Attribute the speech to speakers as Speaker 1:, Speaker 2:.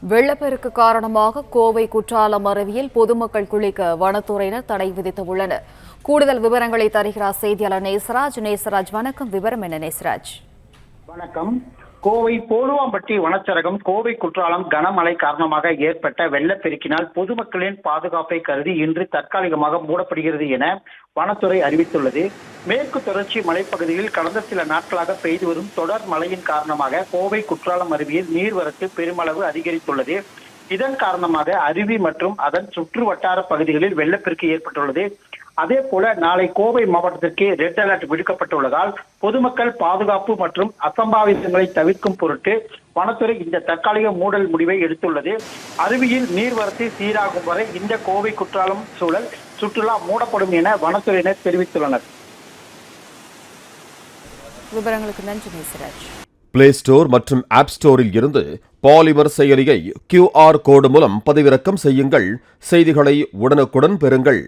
Speaker 1: வெள்ளப்பெருக்கு காரணமாக கோவை குற்றாலம் அருவியில் பொதுமக்கள் குளிக்க வனத்துறையினர் தடை விதித்துள்ளனர். கூடுதல் விவரங்களை தருகிறார் செய்தியாளர் நேசராஜ். நேசராஜ், வணக்கம். விவரம் என்ன நேசராஜ்?
Speaker 2: வணக்கம். கோவை போலுவாம்பட்டி வனச்சரகம் கோவை குற்றாலம் கனமழை காரணமாக ஏற்பட்ட வெள்ளப்பெருக்கினால் பொதுமக்களின் பாதுகாப்பை கருதி இன்று தற்காலிகமாக மூடப்படுகிறது என வனத்துறை அறிவித்துள்ளது. மேற்கு தொடர்ச்சி மலைப்பகுதியில் கடந்த சில நாட்களாக பெய்து வரும் தொடர் மழையின் காரணமாக கோவை குற்றாலம் அருவியில் நீர்வரத்து பெருமளவு அதிகரித்துள்ளது. இதன் காரணமாக அருவி மற்றும் அதன் சுற்று வட்டார பகுதிகளில் வெள்ளப்பெருக்கு ஏற்பட்டுள்ளது. அதே போல நாளை கோவை மாவட்டத்திற்கு ரெட் அலர்ட் விடுக்கப்பட்டுள்ளதால் பொதுமக்கள் பாதுகாப்பு மற்றும் அசம்பாவிதங்களை தவிர்க்கும் பொருட்டு வனத்துறை இந்த தற்காலிக மூடல் முடிவை எடுத்துள்ளது. அருவியில் நீர்வரத்து சீராகும் வரை இந்த கோவை குற்றாலம் சூழல் சுற்றுலா மூடப்படும் என வனத்துறையினர் தெரிவித்துள்ளனர்.
Speaker 1: விவரங்களுக்கு நன்றி நேசராஜ்.
Speaker 3: பிளே ஸ்டோர் மற்றும் ஆப் ஸ்டோரில் இருந்து பாலிமர் செயலியை QR கோடு மூலம் பதிவிறக்கம் செய்யுங்கள். செய்திகளை உடனுக்குடன் பெறுங்கள்.